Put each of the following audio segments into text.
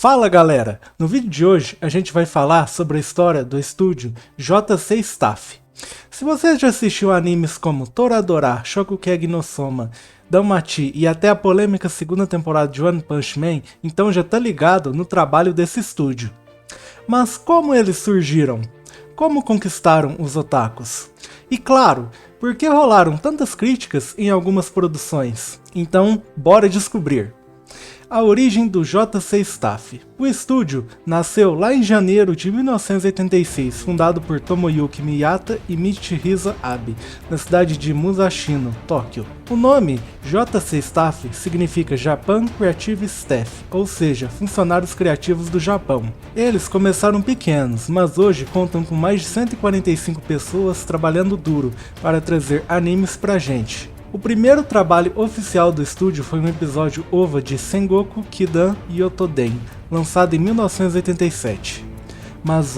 Fala galera! No vídeo de hoje a gente vai falar sobre a história do estúdio JC Staff. Se você já assistiu animes como Toradora, Shokugeki no Soma, Danmachi e até a polêmica segunda temporada de One Punch Man, então já tá ligado no trabalho desse estúdio. Mas como eles surgiram? Como conquistaram os otakus? E claro, por que rolaram tantas críticas em algumas produções? Então, bora descobrir! A origem do JC Staff. O estúdio nasceu lá em janeiro de 1986, fundado por Tomoyuki Miyata e Michihisa Abe, na cidade de Musashino, Tóquio. O nome JC Staff significa Japan Creative Staff, ou seja, funcionários criativos do Japão. Eles começaram pequenos, mas hoje contam com mais de 145 pessoas trabalhando duro para trazer animes pra gente. O primeiro trabalho oficial do estúdio foi um episódio OVA de Sengoku Kidan Yotoden, lançado em 1987. Mas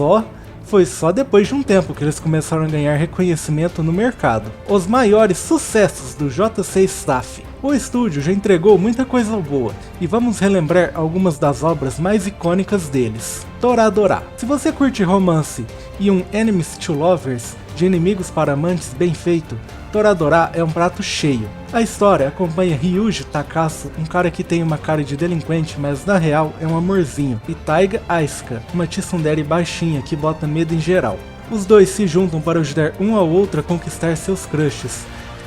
foi só depois de um tempo que eles começaram a ganhar reconhecimento no mercado. Os maiores sucessos do JC Staff. O estúdio já entregou muita coisa boa, e vamos relembrar algumas das obras mais icônicas deles. Toradora. Se você curte romance e um Enemies to Lovers, de inimigos para amantes bem feito, Toradora é um prato cheio. A história acompanha Ryuji Takasu, um cara que tem uma cara de delinquente, mas na real é um amorzinho, e Taiga Asuka, uma tsundere baixinha que bota medo em geral. Os dois se juntam para ajudar um ao outro a conquistar seus crushes.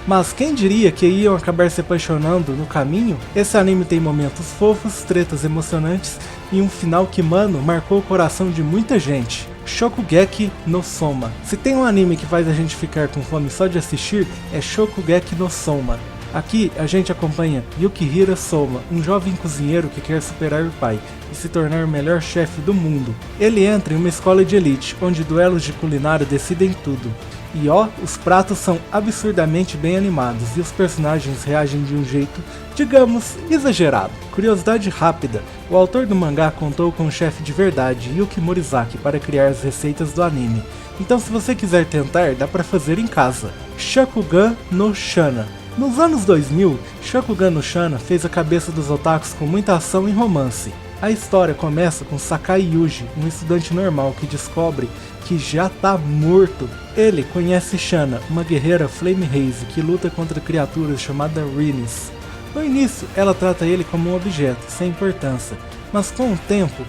Mas quem diria que iam acabar se apaixonando no caminho? Esse anime tem momentos fofos, tretas emocionantes e um final que, mano, marcou o coração de muita gente. Shokugeki no Soma. Se tem um anime que faz a gente ficar com fome só de assistir, é Shokugeki no Soma. Aqui a gente acompanha Yukihira Soma, um jovem cozinheiro que quer superar o pai e se tornar o melhor chefe do mundo. Ele entra em uma escola de elite, onde duelos de culinária decidem tudo. E os pratos são absurdamente bem animados e os personagens reagem de um jeito, digamos, exagerado. Curiosidade rápida, o autor do mangá contou com um chefe de verdade, Yuki Morizaki, para criar as receitas do anime. Então se você quiser tentar, dá pra fazer em casa. Shakugan no Shana. Nos anos 2000, Shakugan no Shana fez a cabeça dos otakus com muita ação e romance. A história começa com Sakai Yuji, um estudante normal que descobre que já tá morto. Ele conhece Shana, uma guerreira Flame Haze que luta contra criaturas chamadas Rines. No início, ela trata ele como um objeto, sem importância, mas com o tempo,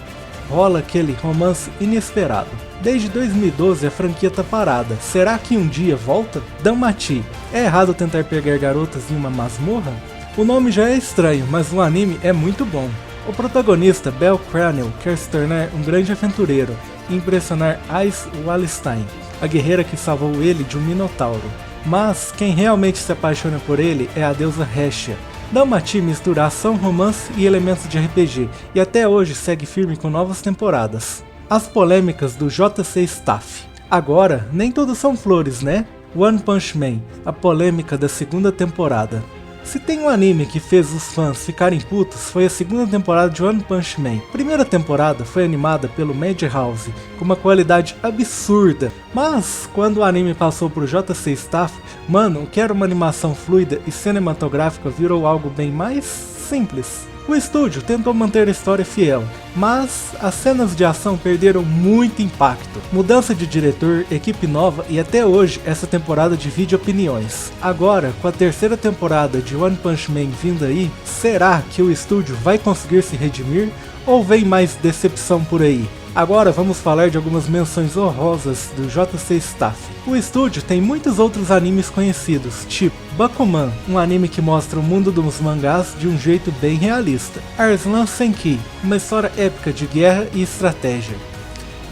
rola aquele romance inesperado. Desde 2012 a franquia tá parada, será que um dia volta? Danmachi, é errado tentar pegar garotas em uma masmorra? O nome já é estranho, mas o anime é muito bom. O protagonista, Bell Craniel, quer se tornar um grande aventureiro e impressionar Ice Wallenstein, a guerreira que salvou ele de um minotauro. Mas quem realmente se apaixona por ele é a deusa Hestia. Danmachi mistura ação, romance e elementos de RPG, e até hoje segue firme com novas temporadas. As polêmicas do JC Staff. Agora, nem tudo são flores, né? One Punch Man, a polêmica da segunda temporada. Se tem um anime que fez os fãs ficarem putos, foi a segunda temporada de One Punch Man. A primeira temporada foi animada pelo Madhouse, com uma qualidade absurda, mas quando o anime passou pro JC Staff, mano, o que era uma animação fluida e cinematográfica virou algo bem mais simples. O estúdio tentou manter a história fiel, mas as cenas de ação perderam muito impacto. Mudança de diretor, equipe nova e até hoje essa temporada divide opiniões. Agora, com a terceira temporada de One Punch Man vindo aí, será que o estúdio vai conseguir se redimir ou vem mais decepção por aí? Agora vamos falar de algumas menções honrosas do JC Staff. O estúdio tem muitos outros animes conhecidos, tipo Bakuman, um anime que mostra o mundo dos mangás de um jeito bem realista. Arslan Senki, uma história épica de guerra e estratégia.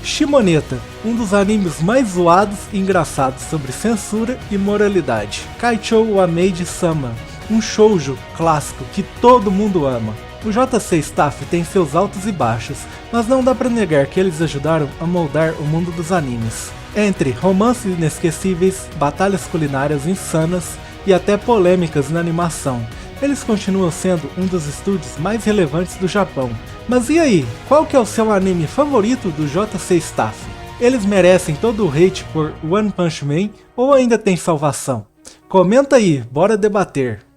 Shimoneta, um dos animes mais zoados e engraçados sobre censura e moralidade. Kaichou wa Maid-sama, um shoujo clássico que todo mundo ama. O JC Staff tem seus altos e baixos, mas não dá pra negar que eles ajudaram a moldar o mundo dos animes. Entre romances inesquecíveis, batalhas culinárias insanas e até polêmicas na animação, eles continuam sendo um dos estúdios mais relevantes do Japão. Mas e aí, qual que é o seu anime favorito do JC Staff? Eles merecem todo o hate por One Punch Man ou ainda tem salvação? Comenta aí, bora debater!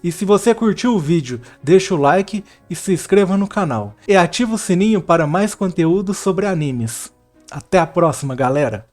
E se você curtiu o vídeo, deixa o like e se inscreva no canal. E ativa o sininho para mais conteúdo sobre animes. Até a próxima, galera!